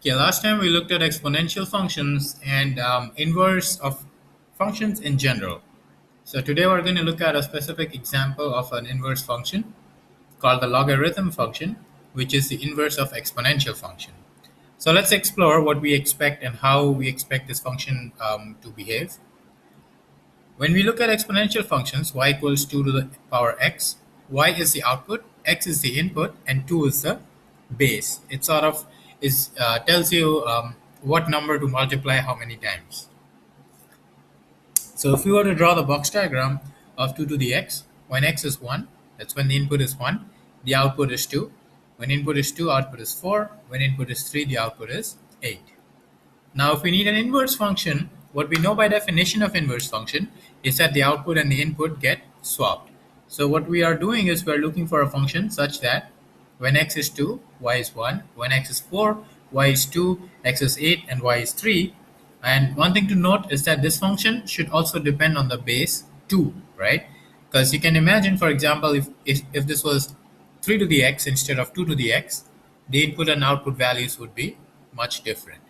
Okay, last time we looked at exponential functions and inverse of functions in general. So today we're going to look at a specific example of an inverse function called the logarithm function, which is the inverse of exponential function. So let's explore what we expect and how we expect this function to behave. When we look at exponential functions, y equals 2 to the power x, y is the output, x is the input, and 2 is the base. It sort of is tells you what number to multiply how many times. So if we were to draw the box diagram of 2 to the x, when x is 1, that's when the input is 1, the output is 2. When input is 2, output is 4. When input is 3, the output is 8. Now, if we need an inverse function, what we know by definition of inverse function is that the output and the input get swapped. So what we are doing is we're looking for a function such that when x is 2, y is 1. When x is 4, y is 2, x is 8, and y is 3. And one thing to note is that this function should also depend on the base 2, right? Because you can imagine, for example, if this was 3 to the x instead of 2 to the x, the input and output values would be much different.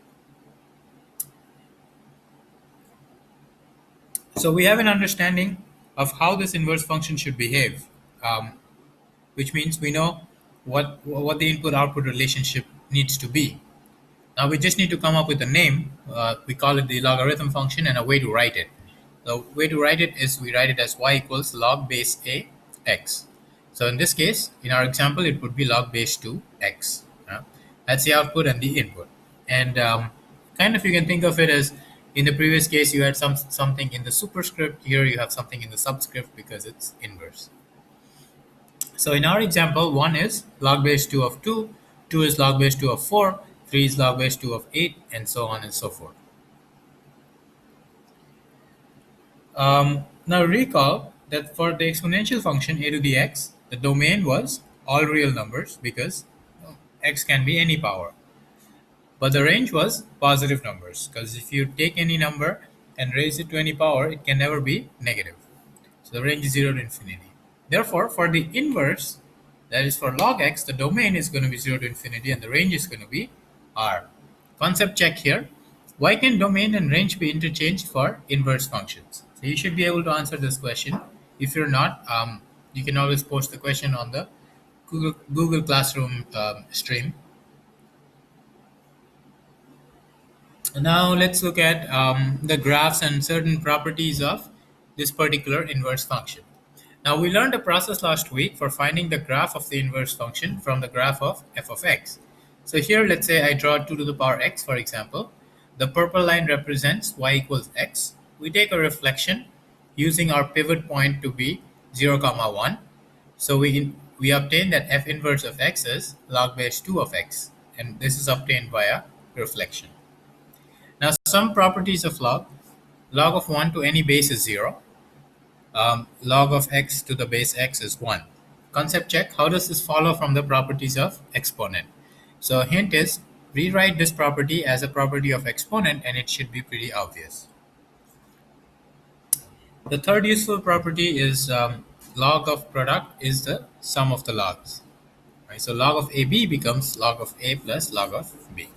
So we have an understanding of how this inverse function should behave, which means we know what the input-output relationship needs to be. Now we just need to come up with a name. We call it the logarithm function and a way to write it. The way to write it is we write it as y equals log base a x. So in this case, in our example, it would be log base 2 x. That's the output and the input. And kind of you can think of it as in the previous case, you had something in the superscript. Here you have something in the subscript because it's inverse. So in our example, 1 is log base 2 of 2, 2 is log base 2 of 4, 3 is log base 2 of 8, and so on and so forth. Now recall that for the exponential function a to the x, the domain was all real numbers because x can be any power. But the range was positive numbers because if you take any number and raise it to any power, it can never be negative. So the range is 0 to infinity. Therefore, for the inverse, that is for log x, the domain is going to be 0 to infinity and the range is going to be r. Concept check here. Why can domain and range be interchanged for inverse functions? So you should be able to answer this question. If you're not, you can always post the question on the Google Classroom stream. Now let's look at the graphs and certain properties of this particular inverse function. Now we learned a process last week for finding the graph of the inverse function from the graph of f of x. So here let's say I draw 2 to the power x, for example. The purple line represents y equals x. We take a reflection using our pivot point to be 0, 1. So we obtain that f inverse of x is log base 2 of x, and this is obtained via reflection. Now some properties of log. Log of 1 to any base is 0. Log of x to the base x is 1. Concept check. How does this follow from the properties of exponent? So hint is rewrite this property as a property of exponent and it should be pretty obvious. The third useful property is log of product is the sum of the logs. Right? So log of AB becomes log of A plus log of B.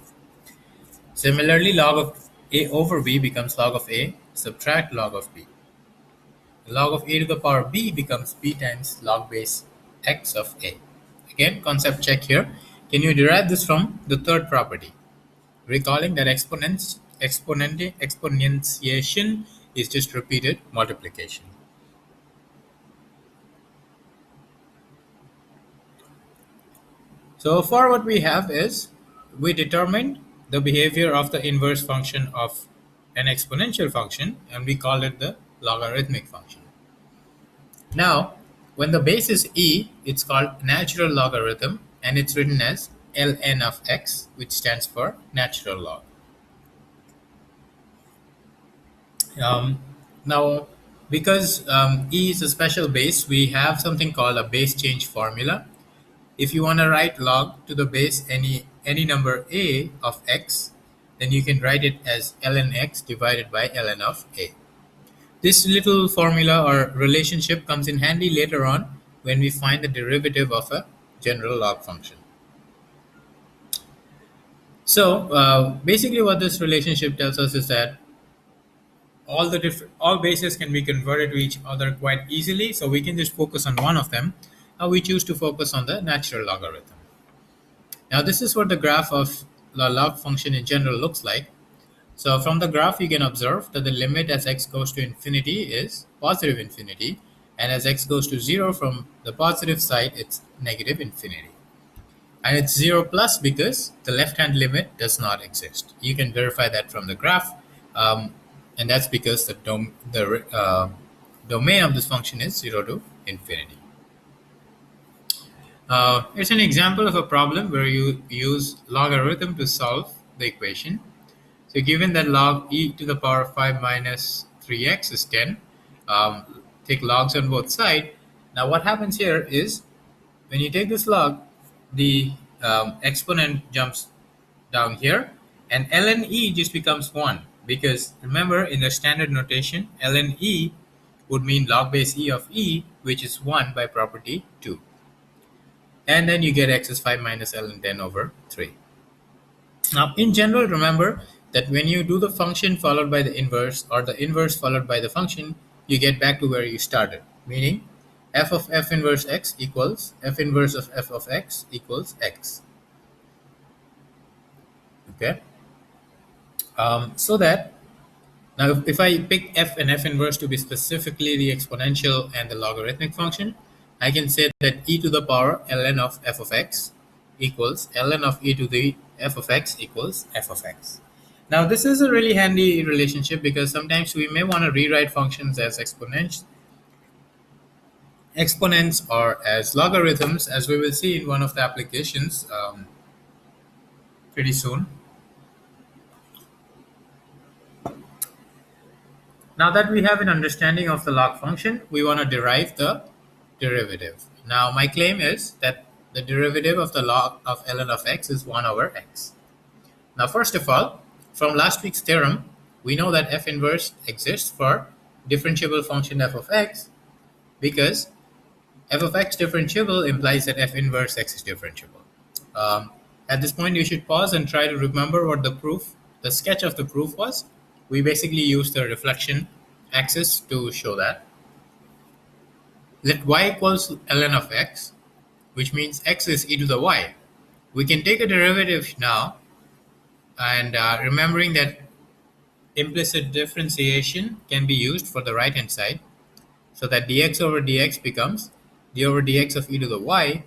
Similarly, log of A over B becomes log of A, subtract log of B. Log of A to the power B becomes B times log base x of A. Again, concept check here. Can you derive this from the third property? Recalling that exponentiation is just repeated multiplication. So far what we have is we determined the behavior of the inverse function of an exponential function and we call it the logarithmic function. Now, when the base is e, it's called natural logarithm and it's written as ln of x, which stands for natural log. Now, because e is a special base, we have something called a base change formula. If you want to write log to the base any number a of x, then you can write it as ln x divided by ln of a. This little formula or relationship comes in handy later on when we find the derivative of a general log function. So basically, what this relationship tells us is that all bases can be converted to each other quite easily. So we can just focus on one of them. Now we choose to focus on the natural logarithm. Now this is what the graph of the log function in general looks like. So from the graph, you can observe that the limit as x goes to infinity is positive infinity, and as x goes to 0 from the positive side, it's negative infinity. And it's 0 plus because the left-hand limit does not exist. You can verify that from the graph, and that's because the domain of this function is 0 to infinity. Here's an example of a problem where you use logarithm to solve the equation. So given that log e to the power of 5 minus 3x is 10, take logs on both sides. Now what happens here is when you take this log, the exponent jumps down here, and ln e just becomes 1, because remember in the standard notation, ln e would mean log base e of e, which is 1 by property 2. And then you get x is 5 minus ln 10 over 3. Now, in general, remember that when you do the function followed by the inverse or the inverse followed by the function, you get back to where you started, meaning f of f inverse x equals f inverse of f of x equals x. Okay. So that now if I pick f and f inverse to be specifically the exponential and the logarithmic function, I can say that e to the power ln of f of x equals ln of e to the f of x equals f of x. Now this is a really handy relationship because sometimes we may want to rewrite functions as exponents or as logarithms, as we will see in one of the applications pretty soon. Now that we have an understanding of the log function, we want to derive the derivative. Now my claim is that the derivative of the log of ln of x is 1 over x. Now first of all, from last week's theorem, we know that f inverse exists for differentiable function f of x because f of x differentiable implies that f inverse x is differentiable. At this point, you should pause and try to remember what the sketch of the proof was. We basically used the reflection axis to show that. Let y equals ln of x, which means x is e to the y. We can take a derivative now, and remembering that implicit differentiation can be used for the right hand side, so that dx over dx becomes d over dx of e to the y.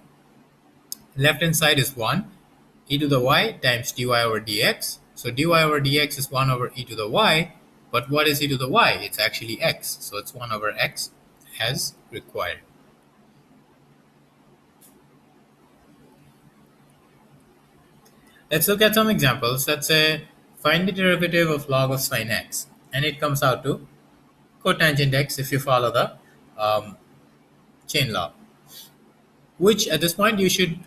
Left hand side is 1, e to the y times dy over dx. So dy over dx is 1 over e to the y, but what is e to the y? It's actually x, so it's 1 over x as required. Let's look at some examples. Let's say find the derivative of log of sine x, and it comes out to cotangent x if you follow the chain law, which at this point you should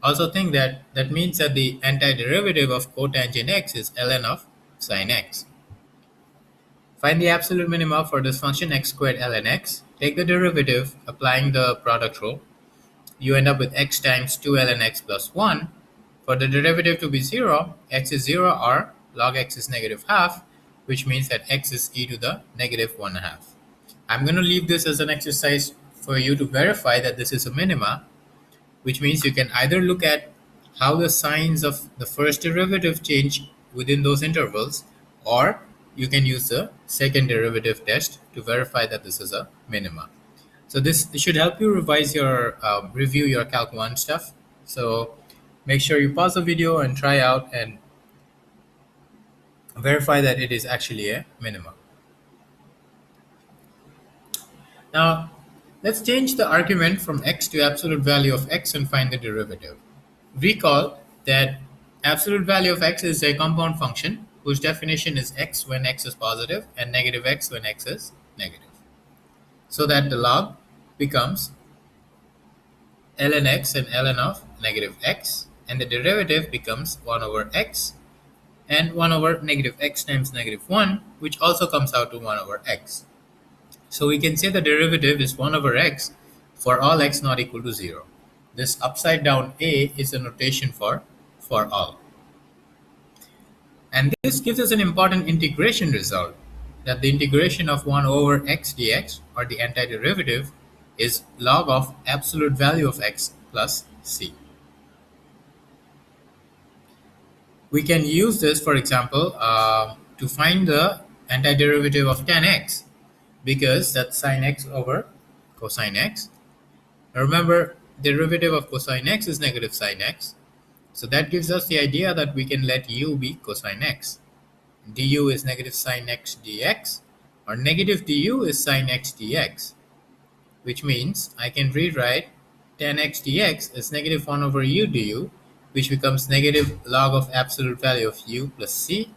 also think that that means that the antiderivative of cotangent x is ln of sine x. Find the absolute minima for this function x squared ln x. Take the derivative, applying the product rule. You end up with x times 2 ln x plus 1. For the derivative to be 0, x is 0 or log x is negative half, which means that x is e to the negative 1 half. I'm going to leave this as an exercise for you to verify that this is a minima, which means you can either look at how the signs of the first derivative change within those intervals, or you can use the second derivative test to verify that this is a minima. So this should help you review your Calc 1 stuff. So make sure you pause the video and try out and verify that it is actually a minima. Now, let's change the argument from x to absolute value of x and find the derivative. Recall that absolute value of x is a compound function whose definition is x when x is positive and negative x when x is negative. So that the log becomes ln x and ln of negative x, and the derivative becomes 1 over x and 1 over negative x times negative 1, which also comes out to 1 over x. So we can say the derivative is 1 over x for all x not equal to 0. This upside down a is a notation for all. And this gives us an important integration result, that the integration of 1 over x dx, or the antiderivative, is log of absolute value of x plus c. We can use this, for example, to find the antiderivative of tan x, because that's sine x over cosine x. Now remember, derivative of cosine x is negative sine x. So that gives us the idea that we can let u be cosine x. Du is negative sine x dx, or negative du is sine x dx, which means I can rewrite tan x dx as negative 1 over u du, which becomes negative log of absolute value of u plus c,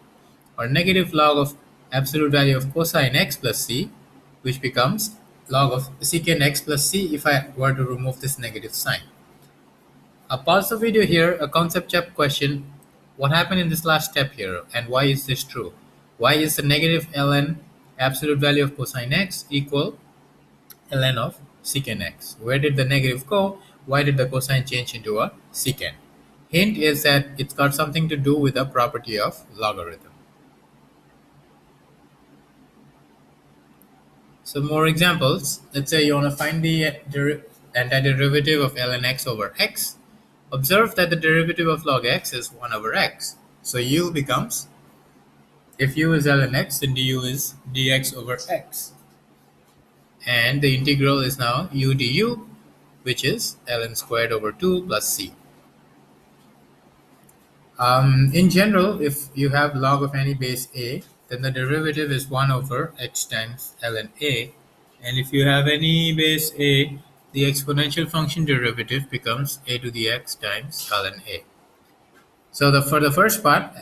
or negative log of absolute value of cosine x plus c, which becomes log of secant x plus c if I were to remove this negative sign. I'll pause the video here. A concept check question. What happened in this last step here, and why is this true? Why is the negative ln absolute value of cosine x equal ln of secant x? Where did the negative go? Why did the cosine change into a secant? Hint is that it's got something to do with the property of logarithm. So more examples. Let's say you want to find the antiderivative of ln x over x. Observe that the derivative of log x is 1 over x. So u becomes, if u is ln x, then du is dx over x. And the integral is now u du, which is ln squared over 2 plus c. In general, if you have log of any base a, then the derivative is 1 over x times ln a. And if you have any base a, the exponential function derivative becomes a to the x times ln a. So for the first part,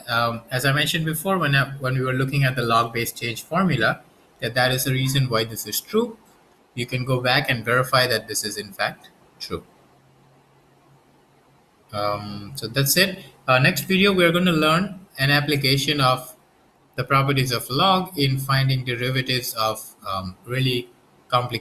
as I mentioned before, when we were looking at the log-based change formula, that is the reason why this is true. You can go back and verify that this is in fact true. So that's it. Next video, we're going to learn an application of the properties of log in finding derivatives of really complicated